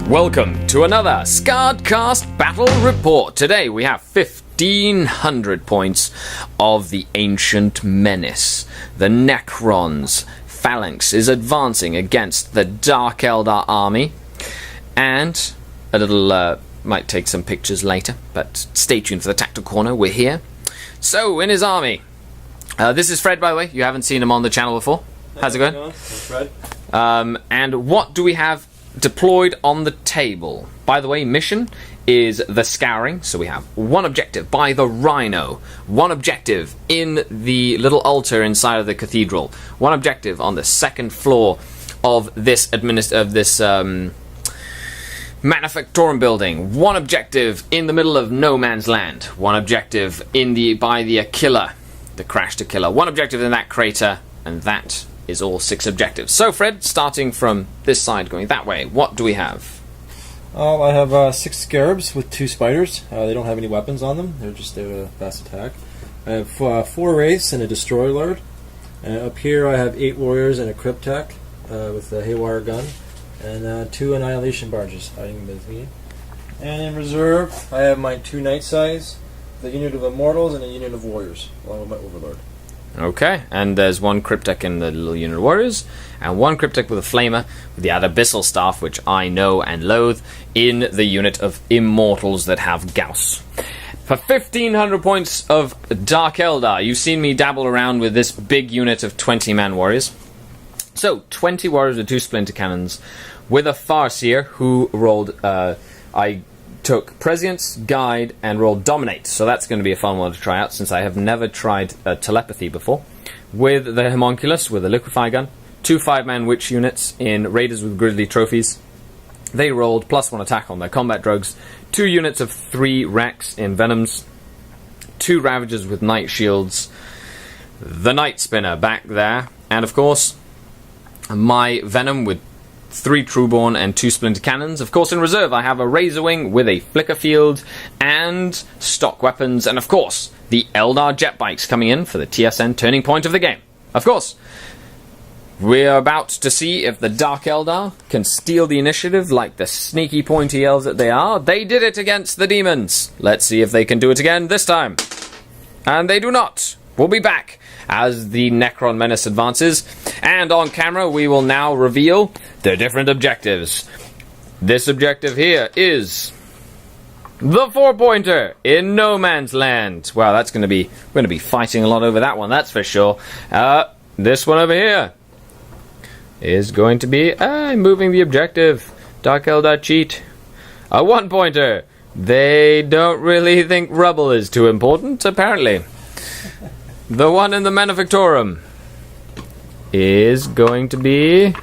Welcome to another SkaredCast Battle Report. Today we have 1,500 points of the Ancient Menace. The Necrons' phalanx is advancing against the Dark Eldar army. And a little, might take some pictures later, but stay tuned for the Tactical Corner. We're here. So, in his army, this is Fred, by the way. You haven't seen him on the channel before. How's it going? I'm Fred. And what do we have deployed on the table? By the way, mission is the Skari. So we have one objective by the Rhino, one objective in the little altar inside of the cathedral, one objective on the second floor of this manufactorum building, one objective in the middle of no man's land, one objective by the Aquila, the crashed Aquila, one objective in that crater, and that is all 6 objectives. So, Fred, starting from this side, going that way, what do we have? I have 6 scarabs with 2 spiders. They don't have any weapons on them. They're just a fast attack. I have 4 wraiths and a destroyer lord. Up here I have 8 warriors and a cryptek with a haywire gun. And 2 annihilation barges hiding with me. And in reserve, I have my 2 night size, the unit of immortals, and a unit of warriors, along with my overlord. Okay, and there's 1 cryptek in the little unit of warriors, and 1 cryptek with a flamer with the abyssal staff, which I know and loathe, in the unit of immortals that have Gauss. For 1,500 points of Dark Eldar, you've seen me dabble around with this big unit of 20-man warriors. So, 20 warriors with 2 splinter cannons, with a Farseer who rolled, I took Prescience, Guide, and rolled Dominate. So that's going to be a fun one to try out, since I have never tried Telepathy before. With the Homunculus, with a Liquefy gun, 2 5-man Witch units in Raiders with Grizzly trophies. They rolled +1 attack on their combat drugs, 2 units of 3 Rex in Venoms, 2 Ravagers with Night Shields, the Night Spinner back there, and of course, my Venom with 3 Trueborn and 2 Splinter Cannons. Of course, in reserve, I have a Razorwing with a Flicker Field and stock weapons. And of course, the Eldar jet bikes coming in for the TSN turning point of the game. Of course, we're about to see if the Dark Eldar can steal the initiative like the sneaky pointy elves that they are. They did it against the demons. Let's see if they can do it again this time. And they do not. We'll be back as the Necron menace advances, and on camera we will now reveal the different objectives. This objective here is the 4-pointer in No Man's Land. Wow, we're going to be fighting a lot over that one, that's for sure. This one over here is going to be moving the objective. Dark Eldar cheat. A 1-pointer. They don't really think rubble is too important, apparently. The one in the Manufactorum is going to be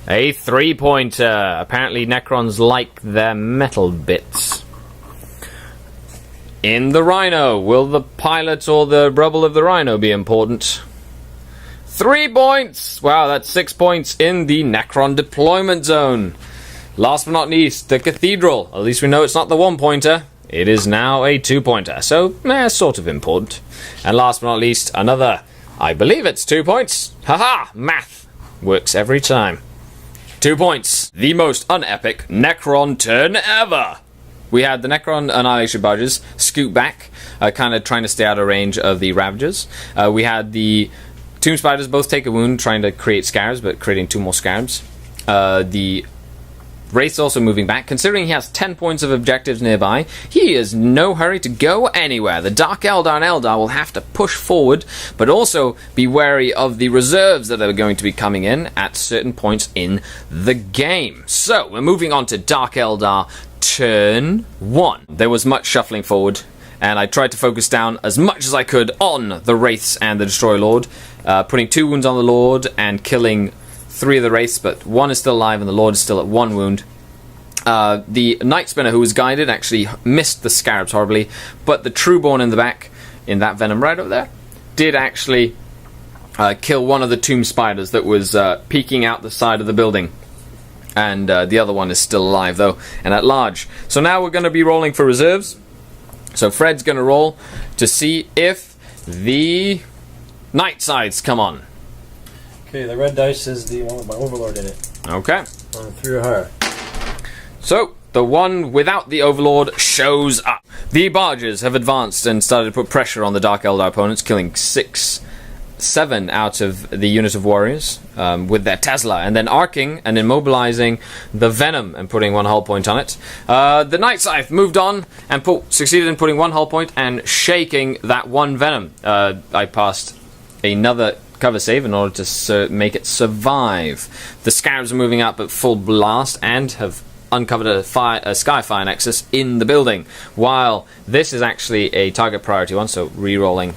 a 3-pointer. Apparently Necrons like their metal bits. In the Rhino, will the pilot or the rubble of the Rhino be important? 3 points! Wow, that's 6 points in the Necron deployment zone. Last but not least, the Cathedral. At least we know it's not the 1-pointer. It is now a 2-pointer, so sort of important. And last but not least, another, I believe it's 2 points. Haha, math works every time. 2 points. The most unepic Necron turn ever. We had the Necron annihilation barges scoot back, kind of trying to stay out of range of the Ravagers. We had the Tomb Spiders both take a wound, trying to create Scarabs, but creating 2 more Scarabs. The Wraith's also moving back. Considering he has 10 points of objectives nearby, he is no hurry to go anywhere. The Dark Eldar and Eldar will have to push forward, but also be wary of the reserves that are going to be coming in at certain points in the game. So, we're moving on to Dark Eldar turn 1. There was much shuffling forward, and I tried to focus down as much as I could on the Wraiths and the Destroyer Lord, putting 2 wounds on the Lord and killing 3 of the Wraiths, but 1 is still alive and the Lord is still at 1 wound. The Night Spinner, who was guided, actually missed the Scarabs horribly, but the Trueborn in the back, in that Venom right over there, did actually kill one of the Tomb Spiders that was peeking out the side of the building. And the other one is still alive, though, and at large. So now we're going to be rolling for reserves. So Fred's going to roll to see if the Night Sides come on. Okay, the red dice is the one with my Overlord in it. Okay. On 3 or higher. So, the one without the Overlord shows up. The barges have advanced and started to put pressure on the Dark Eldar opponents, killing 7 out of the unit of warriors with their Tesla, and then arcing and immobilizing the Venom and putting 1 hull point on it. The Night Scythe moved on and succeeded in putting 1 hull point and shaking that 1 Venom. I passed another cover save in order to make it survive. The Scarabs are moving up at full blast and have uncovered a Skyfire Nexus in the building, while this is actually a target priority one, so re-rolling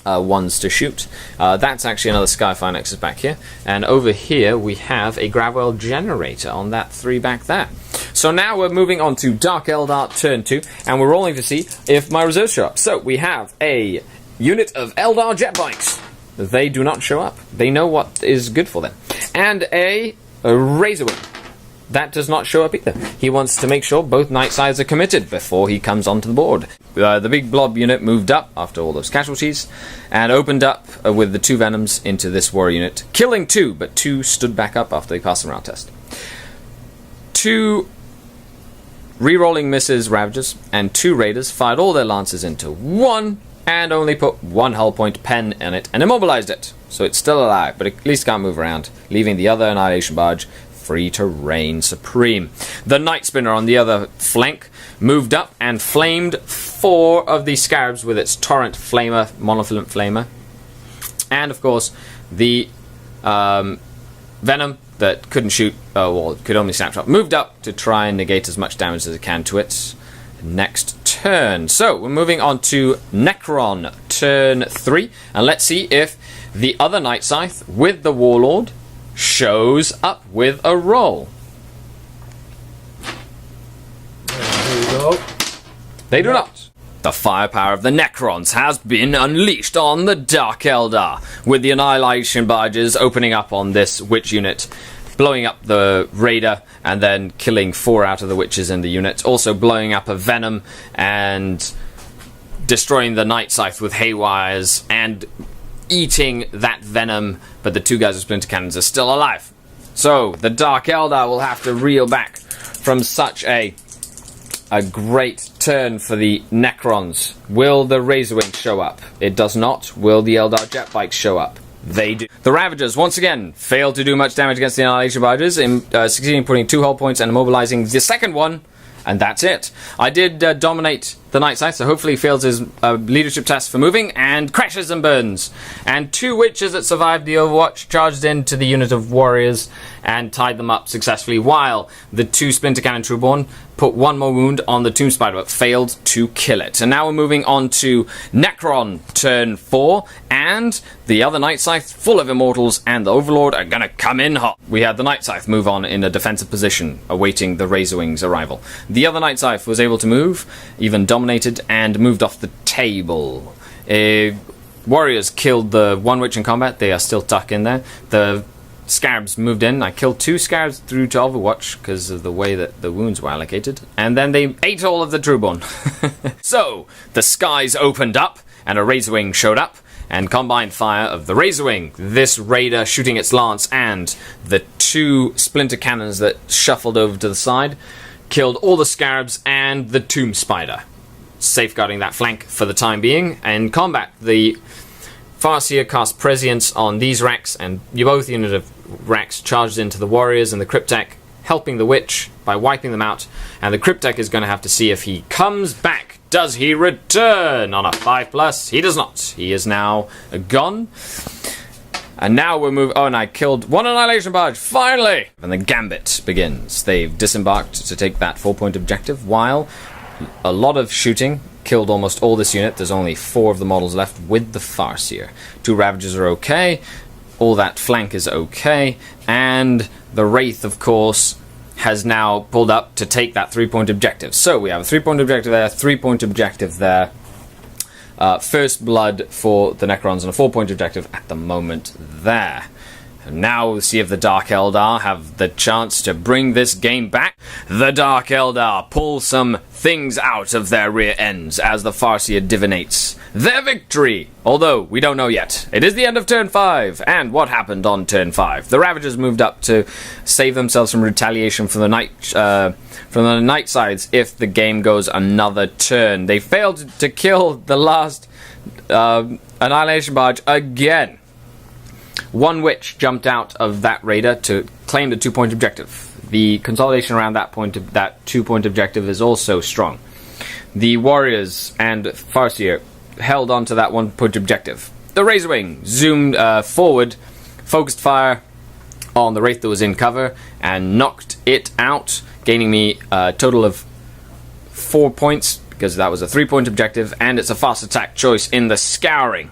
ones to shoot. That's actually another Skyfire Nexus back here, and over here we have a Gravwell Generator on that 3 back there. So now we're moving on to Dark Eldar turn 2, and we're rolling to see if my reserves show up. So we have a unit of Eldar jet bikes. They do not show up. They know what is good for them. And a Razorwing. That does not show up either. He wants to make sure both Night Scythes are committed before he comes onto the board. The big blob unit moved up after all those casualties and opened up with the 2 Venoms into this warrior unit, killing 2, but 2 stood back up after they passed the round test. 2 re-rolling misses Ravagers and 2 Raiders fired all their lances into 1 and only put 1 hull point pen in it and immobilized it. So it's still alive, but at least can't move around, leaving the other Annihilation Barge free to reign supreme. The Night Spinner on the other flank moved up and flamed 4 of the Scarabs with its Torrent Flamer, Monofilament Flamer. And of course, the Venom that couldn't shoot, could only snapshot, moved up to try and negate as much damage as it can to its next turn. So we're moving on to Necron turn 3, and let's see if the other Night Scythe with the Warlord shows up with a roll. There you go. They do not. The firepower of the Necrons has been unleashed on the Dark Eldar, with the Annihilation Barges opening up on this witch unit, blowing up the Raider and then killing 4 out of the witches in the unit, also blowing up a Venom and destroying the Night Scythe with Haywires and eating that Venom, but the 2 guys with Splinter Cannons are still alive. So the Dark Eldar will have to reel back from such a great turn for the Necrons. Will the Razorwing show up? It does not. Will the Eldar jet bikes show up? They do. The Ravagers, once again, failed to do much damage against the Annihilation Barges, succeeding in putting 2 hull points and immobilizing the second one, and that's it. I did dominate the Night Scythe, so hopefully he fails his leadership test for moving, and crashes and burns. And 2 witches that survived the Overwatch charged into the unit of warriors and tied them up successfully, while the 2 Splinter Cannon Trueborn put 1 more wound on the Tomb Spider, but failed to kill it. And now we're moving on to Necron turn 4, and the other Night Scythe, full of Immortals, and the Overlord are gonna come in hot. We had the Night Scythe move on in a defensive position, awaiting the Razorwing's arrival. The other Night Scythe was able to move, even dominated, and moved off the table. Warriors killed the 1 witch in combat. They are still stuck in there. The Scarabs moved in. I killed 2 Scarabs through to Overwatch because of the way that the wounds were allocated. And then they ate all of the Trueborn. So, the skies opened up, and a Razorwing showed up, and combined fire of the Razorwing, this Raider shooting its lance, and the 2 Splinter Cannons that shuffled over to the side, killed all the Scarabs and the Tomb Spider, safeguarding that flank for the time being. In combat, the Farseer cast Prescience on these Racks, and both unit of Racks charged into the Warriors, and the Cryptek helping the Witch by wiping them out, and the Cryptek is going to have to see if he comes back. Does he return on a 5+? He does not. He is now gone. And now we're moving... Oh, and I killed 1 Annihilation Barge, finally! And the Gambit begins. They've disembarked to take that 4-point objective, while a lot of shooting killed almost all this unit. There's only 4 of the models left with the Farseer. 2 Ravagers are okay. All that flank is okay. And the Wraith, of course, has now pulled up to take that 3-point objective. So we have a 3-point objective there, 3-point objective there. First blood for the Necrons, and a 4-point objective at the moment there. And now we'll see if the Dark Eldar have the chance to bring this game back. The Dark Eldar pull some things out of their rear ends as the Farseer divinates their victory. Although, we don't know yet. It is the end of turn 5, and what happened on turn 5? The Ravagers moved up to save themselves from retaliation from the night sides if the game goes another turn. They failed to kill the last Annihilation Barge again. One witch jumped out of that raider to claim the 2-point objective. The consolidation around that 2-point objective is also strong. The warriors and Farseer held on to that 1-point objective. The Razorwing zoomed forward, focused fire on the Wraith that was in cover, and knocked it out, gaining me a total of 4 points, because that was a 3-point objective, and it's a fast attack choice in the Scouring.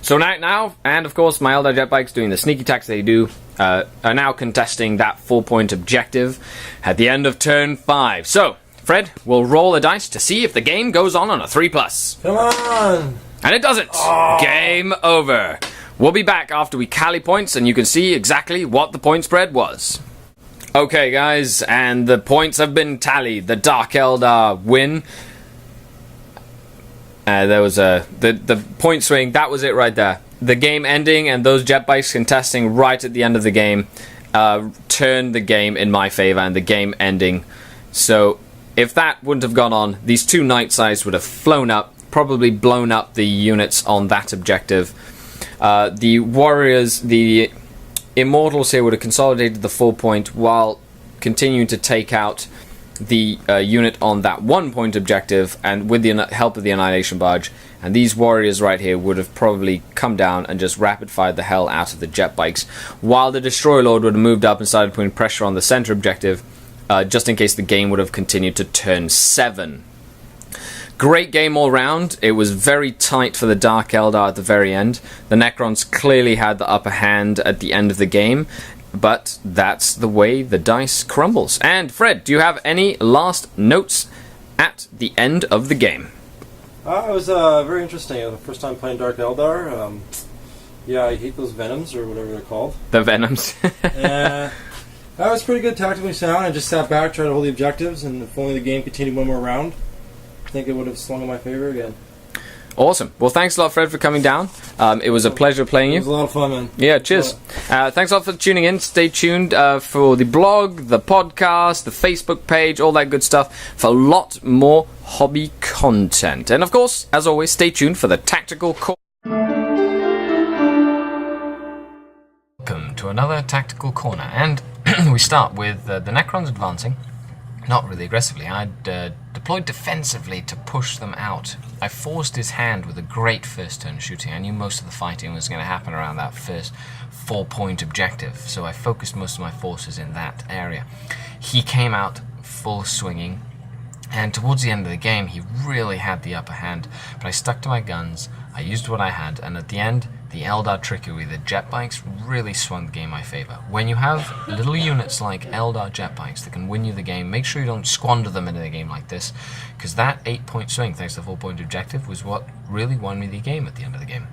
So now, and of course my Eldar Jetbikes doing the sneak attacks they do, are now contesting that 4-point objective at the end of turn 5. So, Fred, we'll roll a dice to see if the game goes on a 3+. Come on! And it doesn't! Oh. Game over! We'll be back after we tally points and you can see exactly what the point spread was. Okay guys, and the points have been tallied. The Dark Eldar win. There was the point swing, that was it right there. The game ending and those Jetbikes contesting right at the end of the game turned the game in my favor and the game ending. So if that wouldn't have gone on, these two night sides would have flown up, probably blown up the units on that objective. The warriors, the immortals here would have consolidated the 4-point while continuing to take out the unit on that 1-point objective, and with the help of the Annihilation Barge, and these warriors right here would have probably come down and just rapid fired the hell out of the jet bikes, while the Destroyer Lord would have moved up and started putting pressure on the center objective, just in case the game would have continued to turn 7. Great game all round. It was very tight for the Dark Eldar at the very end. The Necrons clearly had the upper hand at the end of the game, but that's the way the dice crumbles. And Fred, do you have any last notes at the end of the game? It was very interesting. The first time playing Dark Eldar. Yeah, I hate those Venoms, or whatever they're called. The Venoms. That was pretty good, tactically sound. I just sat back, tried to hold the objectives, and if only the game continued one more round, I think it would have swung in my favor again. Awesome. Well, thanks a lot, Fred, for coming down. It was a pleasure playing you. It was a lot of fun, man. Yeah, cheers. Thanks a lot for tuning in. Stay tuned for the blog, the podcast, the Facebook page, all that good stuff, for a lot more hobby content. And, of course, as always, stay tuned for the Tactical Corner. Welcome to another Tactical Corner. And we start with the Necrons advancing. Not really aggressively. I'd deployed defensively to push them out. I forced his hand with a great first turn shooting. I knew most of the fighting was going to happen around that first 4-point objective, so I focused most of my forces in that area. He came out full swinging, and towards the end of the game he really had the upper hand, but I stuck to my guns, I used what I had, and at the end the Eldar trickery, the jet bikes, really swung the game in my favor. When you have little units like Eldar jet bikes that can win you the game, make sure you don't squander them in a game like this, because that 8-point swing, thanks to the 4-point objective, was what really won me the game at the end of the game.